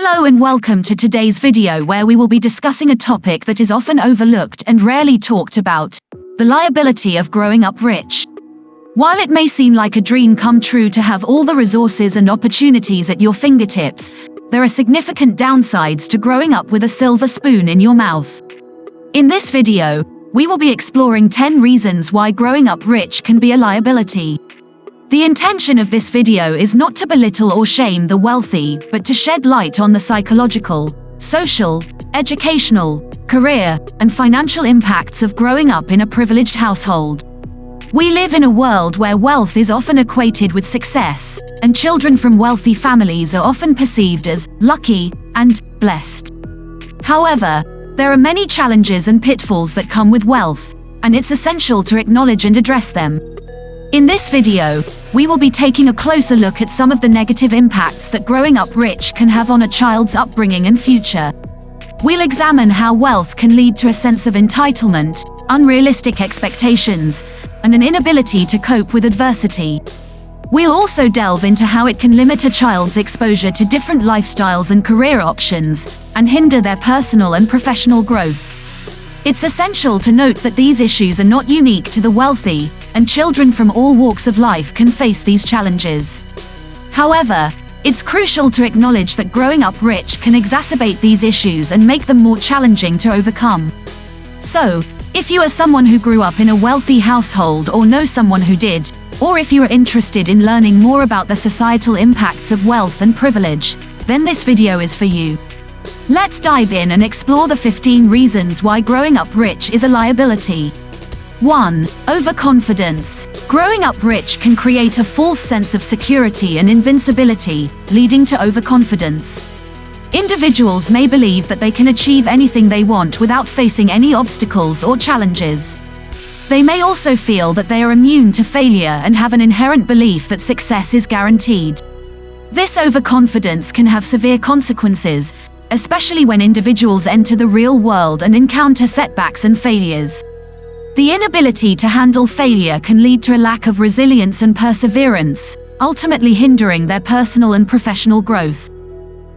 Hello and welcome to today's video where we will be discussing a topic that is often overlooked and rarely talked about: the liability of growing up rich. While it may seem like a dream come true to have all the resources and opportunities at your fingertips, there are significant downsides to growing up with a silver spoon in your mouth. In this video, we will be exploring 10 reasons why growing up rich can be a liability. The intention of this video is not to belittle or shame the wealthy, but to shed light on the psychological, social, educational, career, and financial impacts of growing up in a privileged household. We live in a world where wealth is often equated with success, and children from wealthy families are often perceived as lucky and blessed. However, there are many challenges and pitfalls that come with wealth, and it's essential to acknowledge and address them. In this video, we will be taking a closer look at some of the negative impacts that growing up rich can have on a child's upbringing and future. We'll examine how wealth can lead to a sense of entitlement, unrealistic expectations, and an inability to cope with adversity. We'll also delve into how it can limit a child's exposure to different lifestyles and career options, and hinder their personal and professional growth. It's essential to note that these issues are not unique to the wealthy, and children from all walks of life can face these challenges. However, it's crucial to acknowledge that growing up rich can exacerbate these issues and make them more challenging to overcome. So, if you are someone who grew up in a wealthy household or know someone who did, or if you are interested in learning more about the societal impacts of wealth and privilege, then this video is for you. Let's dive in and explore the 15 reasons why growing up rich is a liability. 1. Overconfidence. Growing up rich can create a false sense of security and invincibility, leading to overconfidence. Individuals may believe that they can achieve anything they want without facing any obstacles or challenges. They may also feel that they are immune to failure and have an inherent belief that success is guaranteed. This overconfidence can have severe consequences, especially when individuals enter the real world and encounter setbacks and failures. The inability to handle failure can lead to a lack of resilience and perseverance, ultimately hindering their personal and professional growth.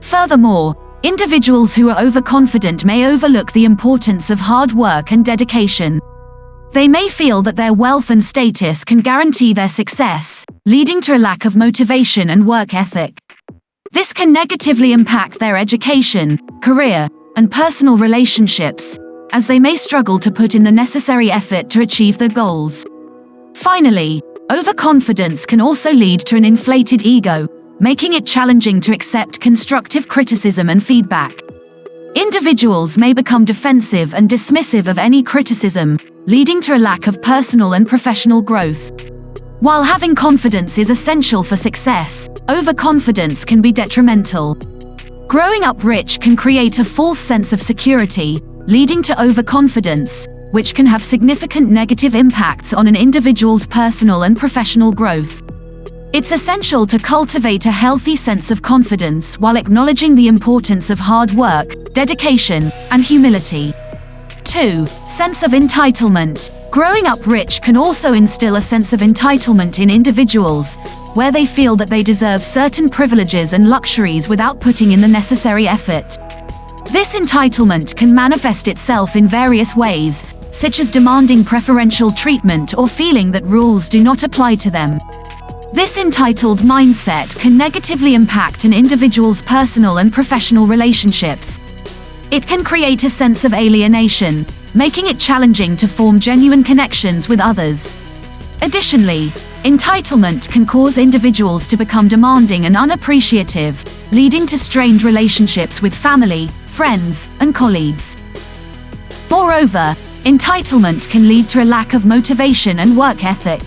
Furthermore, individuals who are overconfident may overlook the importance of hard work and dedication. They may feel that their wealth and status can guarantee their success, leading to a lack of motivation and work ethic. This can negatively impact their education, career, and personal relationships, as they may struggle to put in the necessary effort to achieve their goals. Finally, overconfidence can also lead to an inflated ego, making it challenging to accept constructive criticism and feedback. Individuals may become defensive and dismissive of any criticism, leading to a lack of personal and professional growth. While having confidence is essential for success, overconfidence can be detrimental. Growing up rich can create a false sense of security, leading to overconfidence, which can have significant negative impacts on an individual's personal and professional growth. It's essential to cultivate a healthy sense of confidence while acknowledging the importance of hard work, dedication, and humility. 2. Sense of entitlement. Growing up rich can also instill a sense of entitlement in individuals, where they feel that they deserve certain privileges and luxuries without putting in the necessary effort. This entitlement can manifest itself in various ways, such as demanding preferential treatment or feeling that rules do not apply to them. This entitled mindset can negatively impact an individual's personal and professional relationships. It can create a sense of alienation, making it challenging to form genuine connections with others. Additionally, entitlement can cause individuals to become demanding and unappreciative, leading to strained relationships with family, friends, and colleagues. Moreover, entitlement can lead to a lack of motivation and work ethic.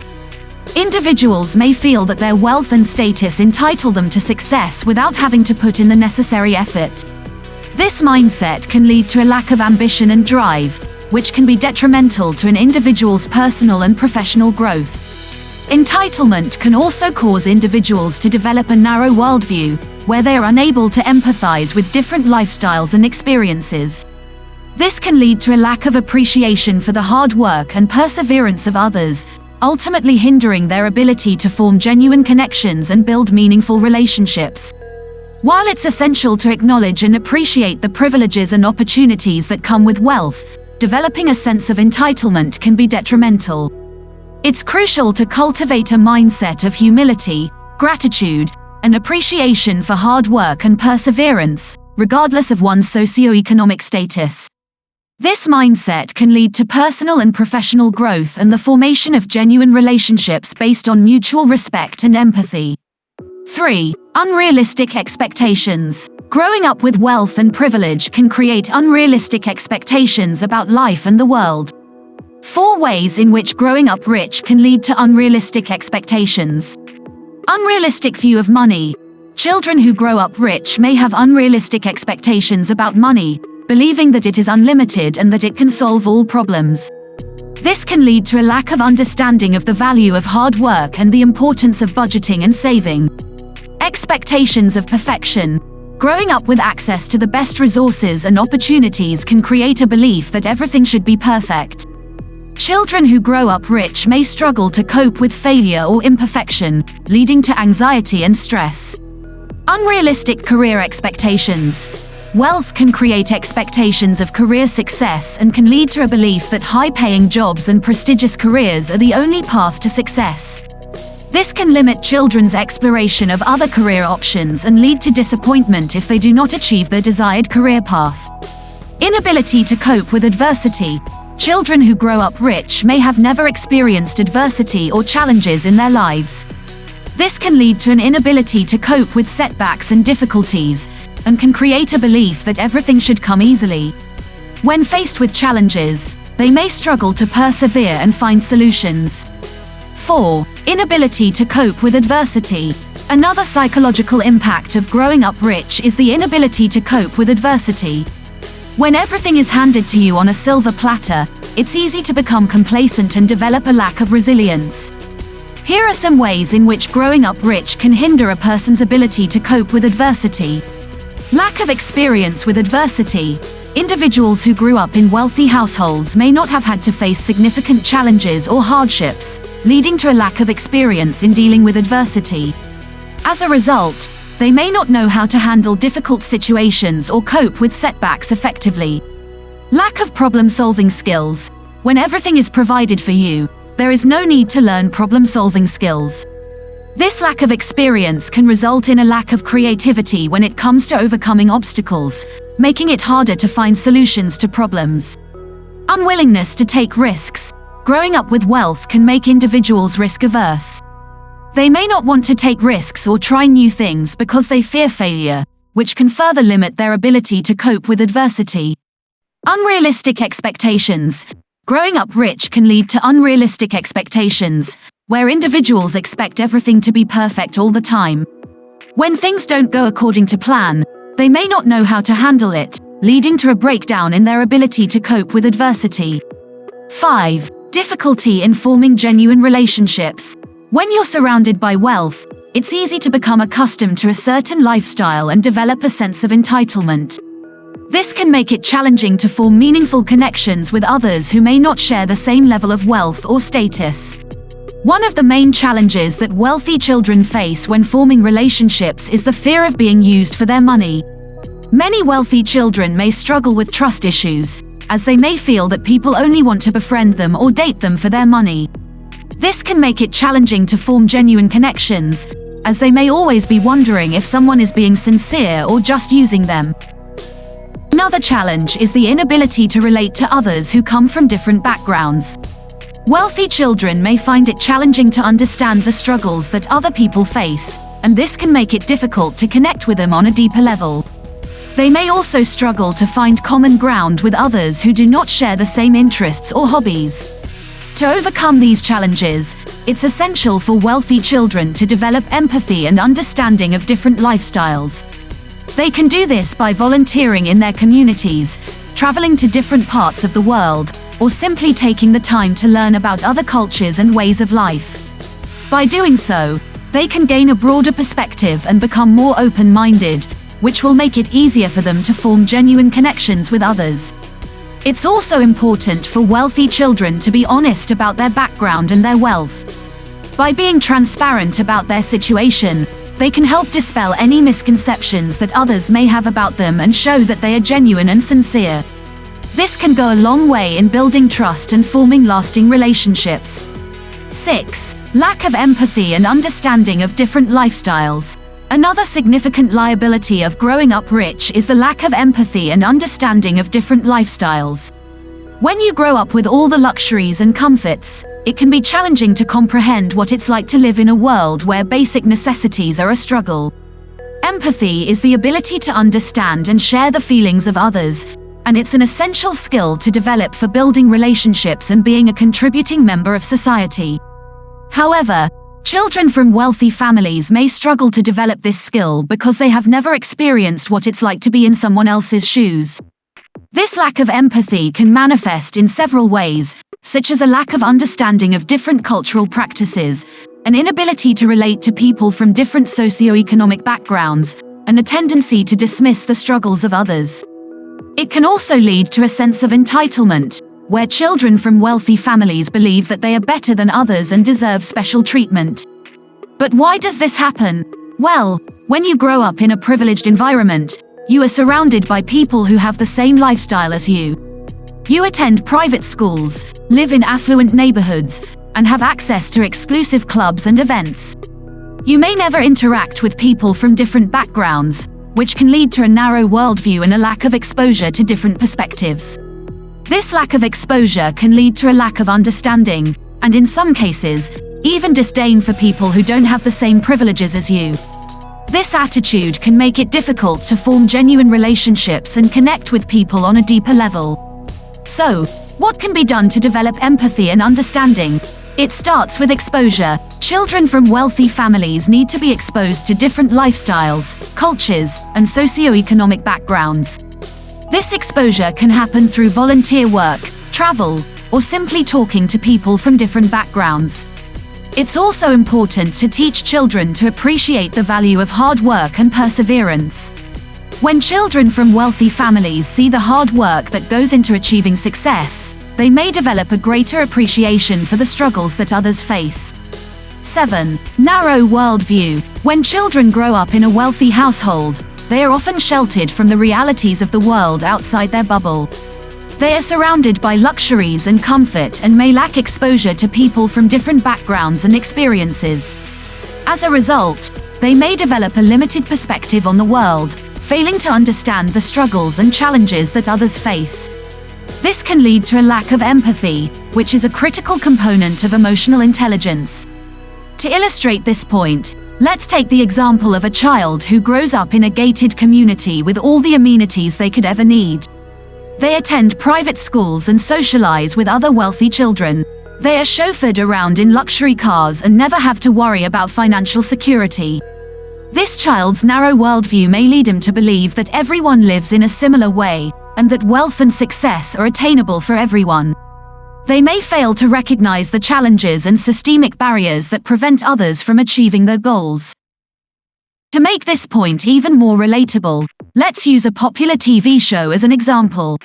Individuals may feel that their wealth and status entitle them to success without having to put in the necessary effort. This mindset can lead to a lack of ambition and drive, which can be detrimental to an individual's personal and professional growth. Entitlement can also cause individuals to develop a narrow worldview, where they are unable to empathize with different lifestyles and experiences. This can lead to a lack of appreciation for the hard work and perseverance of others, ultimately hindering their ability to form genuine connections and build meaningful relationships. While it's essential to acknowledge and appreciate the privileges and opportunities that come with wealth, developing a sense of entitlement can be detrimental. It's crucial to cultivate a mindset of humility, gratitude, and appreciation for hard work and perseverance, regardless of one's socioeconomic status. This mindset can lead to personal and professional growth and the formation of genuine relationships based on mutual respect and empathy. 3. Unrealistic expectations. Growing up with wealth and privilege can create unrealistic expectations about life and the world. 4 ways in which growing up rich can lead to unrealistic expectations. Unrealistic view of money. Children who grow up rich may have unrealistic expectations about money, believing that it is unlimited and that it can solve all problems. This can lead to a lack of understanding of the value of hard work and the importance of budgeting and saving. Expectations of perfection. Growing up with access to the best resources and opportunities can create a belief that everything should be perfect. Children who grow up rich may struggle to cope with failure or imperfection, leading to anxiety and stress. Unrealistic career expectations. Wealth can create expectations of career success and can lead to a belief that high-paying jobs and prestigious careers are the only path to success. This can limit children's exploration of other career options and lead to disappointment if they do not achieve their desired career path. Inability to cope with adversity. Children who grow up rich may have never experienced adversity or challenges in their lives. This can lead to an inability to cope with setbacks and difficulties, and can create a belief that everything should come easily. When faced with challenges, they may struggle to persevere and find solutions. 4. Inability to cope with adversity. Another psychological impact of growing up rich is the inability to cope with adversity. When everything is handed to you on a silver platter, it's easy to become complacent and develop a lack of resilience. Here are some ways in which growing up rich can hinder a person's ability to cope with adversity. Lack of experience with adversity. Individuals who grew up in wealthy households may not have had to face significant challenges or hardships, leading to a lack of experience in dealing with adversity. As a result, they may not know how to handle difficult situations or cope with setbacks effectively. Lack of problem-solving skills. When everything is provided for you, there is no need to learn problem-solving skills. This lack of experience can result in a lack of creativity when it comes to overcoming obstacles, making it harder to find solutions to problems. Unwillingness to take risks. Growing up with wealth can make individuals risk-averse. They may not want to take risks or try new things because they fear failure, which can further limit their ability to cope with adversity. Unrealistic expectations. Growing up rich can lead to unrealistic expectations, where individuals expect everything to be perfect all the time. When things don't go according to plan, they may not know how to handle it, leading to a breakdown in their ability to cope with adversity. 5. Difficulty in forming genuine relationships. When you're surrounded by wealth, it's easy to become accustomed to a certain lifestyle and develop a sense of entitlement. This can make it challenging to form meaningful connections with others who may not share the same level of wealth or status. One of the main challenges that wealthy children face when forming relationships is the fear of being used for their money. Many wealthy children may struggle with trust issues, as they may feel that people only want to befriend them or date them for their money. This can make it challenging to form genuine connections, as they may always be wondering if someone is being sincere or just using them. Another challenge is the inability to relate to others who come from different backgrounds. Wealthy children may find it challenging to understand the struggles that other people face, and this can make it difficult to connect with them on a deeper level. They may also struggle to find common ground with others who do not share the same interests or hobbies. To overcome these challenges, it's essential for wealthy children to develop empathy and understanding of different lifestyles. They can do this by volunteering in their communities, traveling to different parts of the world, or simply taking the time to learn about other cultures and ways of life. By doing so, they can gain a broader perspective and become more open-minded, which will make it easier for them to form genuine connections with others. It's also important for wealthy children to be honest about their background and their wealth. By being transparent about their situation, They can help dispel any misconceptions that others may have about them and show that they are genuine and sincere. This can go a long way in building trust and forming lasting relationships. 6. Lack of empathy and understanding of different lifestyles. Another significant liability of growing up rich is the lack of empathy and understanding of different lifestyles. When you grow up with all the luxuries and comforts, it can be challenging to comprehend what it's like to live in a world where basic necessities are a struggle. Empathy is the ability to understand and share the feelings of others, and it's an essential skill to develop for building relationships and being a contributing member of society. However, children from wealthy families may struggle to develop this skill because they have never experienced what it's like to be in someone else's shoes. This lack of empathy can manifest in several ways, such as a lack of understanding of different cultural practices, an inability to relate to people from different socioeconomic backgrounds, and a tendency to dismiss the struggles of others. It can also lead to a sense of entitlement, where children from wealthy families believe that they are better than others and deserve special treatment. But why does this happen? Well, when you grow up in a privileged environment, you are surrounded by people who have the same lifestyle as you. You attend private schools, live in affluent neighborhoods, and have access to exclusive clubs and events. You may never interact with people from different backgrounds, which can lead to a narrow worldview and a lack of exposure to different perspectives. This lack of exposure can lead to a lack of understanding, and in some cases, even disdain for people who don't have the same privileges as you. This attitude can make it difficult to form genuine relationships and connect with people on a deeper level. So, what can be done to develop empathy and understanding? It starts with exposure. Children from wealthy families need to be exposed to different lifestyles, cultures, and socioeconomic backgrounds. This exposure can happen through volunteer work, travel, or simply talking to people from different backgrounds. It's also important to teach children to appreciate the value of hard work and perseverance. When children from wealthy families see the hard work that goes into achieving success, they may develop a greater appreciation for the struggles that others face. 7. Narrow worldview. When children grow up in a wealthy household, they are often sheltered from the realities of the world outside their bubble. They are surrounded by luxuries and comfort and may lack exposure to people from different backgrounds and experiences. As a result, they may develop a limited perspective on the world, failing to understand the struggles and challenges that others face. This can lead to a lack of empathy, which is a critical component of emotional intelligence. To illustrate this point, let's take the example of a child who grows up in a gated community with all the amenities they could ever need. They attend private schools and socialize with other wealthy children. They are chauffeured around in luxury cars and never have to worry about financial security. This child's narrow worldview may lead him to believe that everyone lives in a similar way, and that wealth and success are attainable for everyone. They may fail to recognize the challenges and systemic barriers that prevent others from achieving their goals. To make this point even more relatable, let's use a popular TV show as an example.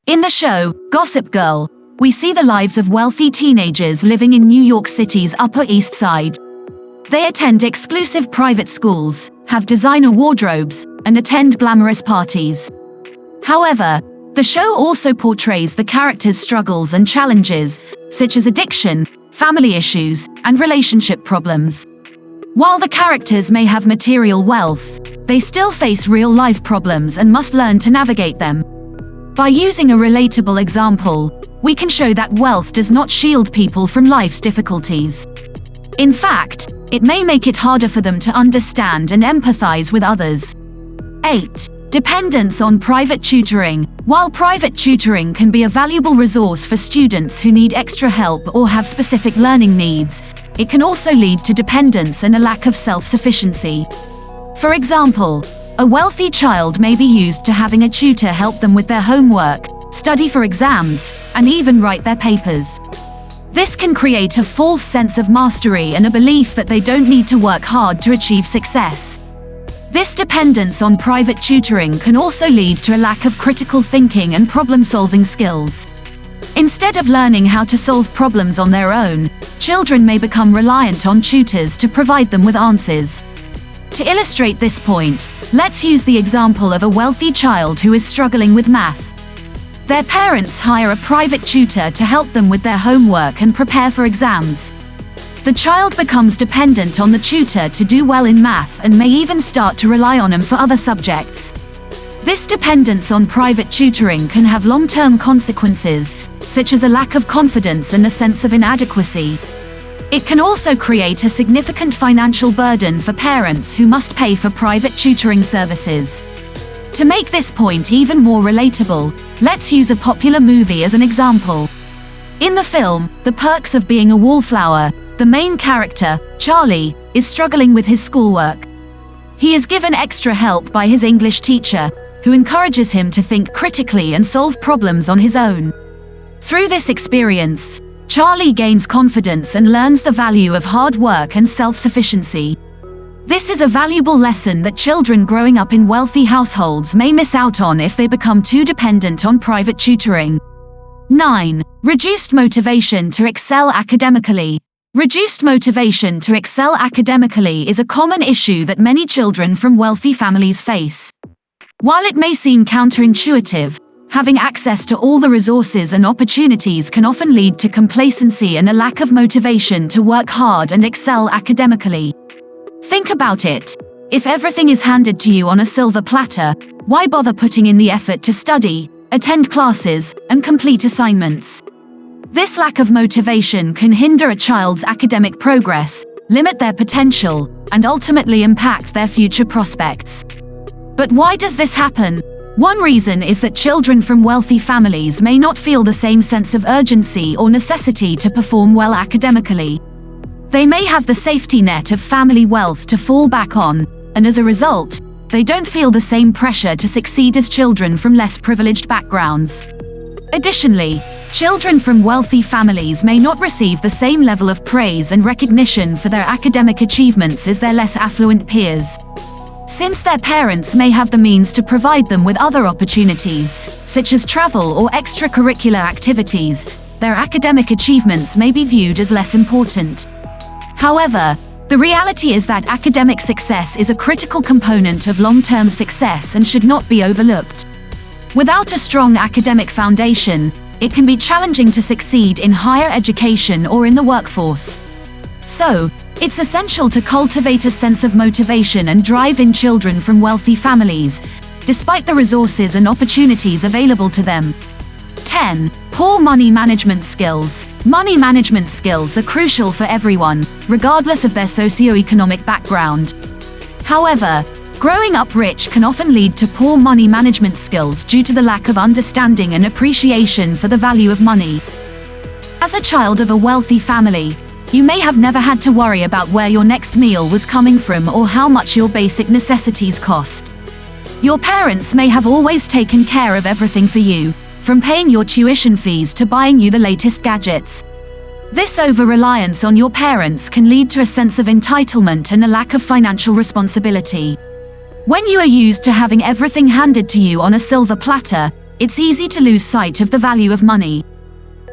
In the show, Gossip Girl, we see the lives of wealthy teenagers living in New York City's Upper East Side. They attend exclusive private schools, have designer wardrobes, and attend glamorous parties. However, the show also portrays the characters' struggles and challenges, such as addiction, family issues, and relationship problems. While the characters may have material wealth, they still face real-life problems and must learn to navigate them. By using a relatable example, we can show that wealth does not shield people from life's difficulties. In fact, it may make it harder for them to understand and empathize with others. 8. Dependence on private tutoring. While private tutoring can be a valuable resource for students who need extra help or have specific learning needs, it can also lead to dependence and a lack of self-sufficiency. For example, a wealthy child may be used to having a tutor help them with their homework, study for exams, and even write their papers. This can create a false sense of mastery and a belief that they don't need to work hard to achieve success. This dependence on private tutoring can also lead to a lack of critical thinking and problem-solving skills. Instead of learning how to solve problems on their own, children may become reliant on tutors to provide them with answers. To illustrate this point, let's use the example of a wealthy child who is struggling with math. Their parents hire a private tutor to help them with their homework and prepare for exams. The child becomes dependent on the tutor to do well in math and may even start to rely on him for other subjects. This dependence on private tutoring can have long-term consequences, such as a lack of confidence and a sense of inadequacy. It can also create a significant financial burden for parents who must pay for private tutoring services. To make this point even more relatable, let's use a popular movie as an example. In the film, The Perks of Being a Wallflower, the main character, Charlie, is struggling with his schoolwork. He is given extra help by his English teacher, who encourages him to think critically and solve problems on his own. Through this experience, Charlie gains confidence and learns the value of hard work and self-sufficiency. This is a valuable lesson that children growing up in wealthy households may miss out on if they become too dependent on private tutoring. 9. Reduced motivation to excel academically. Reduced motivation to excel academically is a common issue that many children from wealthy families face. While it may seem counterintuitive, having access to all the resources and opportunities can often lead to complacency and a lack of motivation to work hard and excel academically. Think about it. If everything is handed to you on a silver platter, why bother putting in the effort to study, attend classes, and complete assignments? This lack of motivation can hinder a child's academic progress, limit their potential, and ultimately impact their future prospects. But why does this happen? One reason is that children from wealthy families may not feel the same sense of urgency or necessity to perform well academically. They may have the safety net of family wealth to fall back on, and as a result, they don't feel the same pressure to succeed as children from less privileged backgrounds. Additionally, children from wealthy families may not receive the same level of praise and recognition for their academic achievements as their less affluent peers. Since their parents may have the means to provide them with other opportunities, such as travel or extracurricular activities, their academic achievements may be viewed as less important. However, the reality is that academic success is a critical component of long-term success and should not be overlooked. Without a strong academic foundation, it can be challenging to succeed in higher education or in the workforce. So, it's essential to cultivate a sense of motivation and drive in children from wealthy families, despite the resources and opportunities available to them. 10. Poor money management skills. Money management skills are crucial for everyone, regardless of their socioeconomic background. However, growing up rich can often lead to poor money management skills due to the lack of understanding and appreciation for the value of money. As a child of a wealthy family, you may have never had to worry about where your next meal was coming from or how much your basic necessities cost. Your parents may have always taken care of everything for you, from paying your tuition fees to buying you the latest gadgets. This over-reliance on your parents can lead to a sense of entitlement and a lack of financial responsibility. When you are used to having everything handed to you on a silver platter, it's easy to lose sight of the value of money.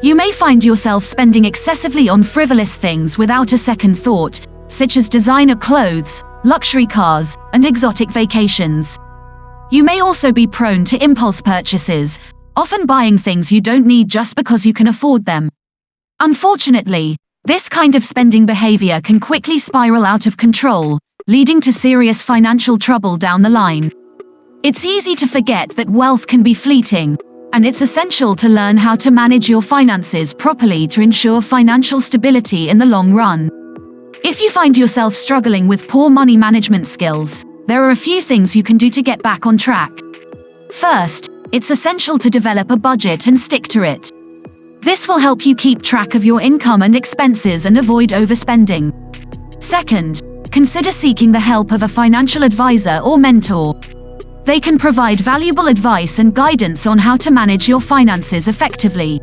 You may find yourself spending excessively on frivolous things without a second thought, such as designer clothes, luxury cars, and exotic vacations. You may also be prone to impulse purchases, often buying things you don't need just because you can afford them. Unfortunately, this kind of spending behavior can quickly spiral out of control, leading to serious financial trouble down the line. It's easy to forget that wealth can be fleeting, and it's essential to learn how to manage your finances properly to ensure financial stability in the long run. If you find yourself struggling with poor money management skills, there are a few things you can do to get back on track. First, it's essential to develop a budget and stick to it. This will help you keep track of your income and expenses and avoid overspending. Second, consider seeking the help of a financial advisor or mentor. They can provide valuable advice and guidance on how to manage your finances effectively.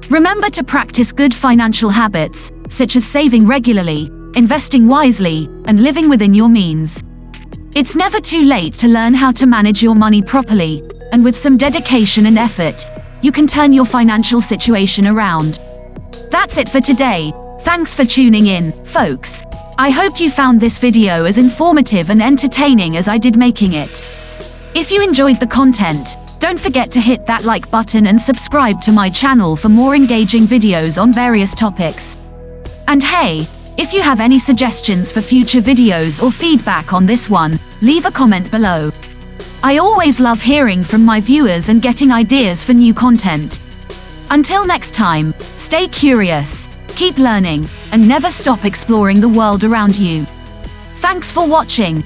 Remember to practice good financial habits, such as saving regularly, investing wisely, and living within your means. It's never too late to learn how to manage your money properly, and with some dedication and effort, you can turn your financial situation around. That's it for today. Thanks for tuning in, folks. I hope you found this video as informative and entertaining as I did making it. If you enjoyed the content, don't forget to hit that like button and subscribe to my channel for more engaging videos on various topics. And hey, if you have any suggestions for future videos or feedback on this one, leave a comment below. I always love hearing from my viewers and getting ideas for new content. Until next time, stay curious, keep learning, and never stop exploring the world around you. Thanks for watching.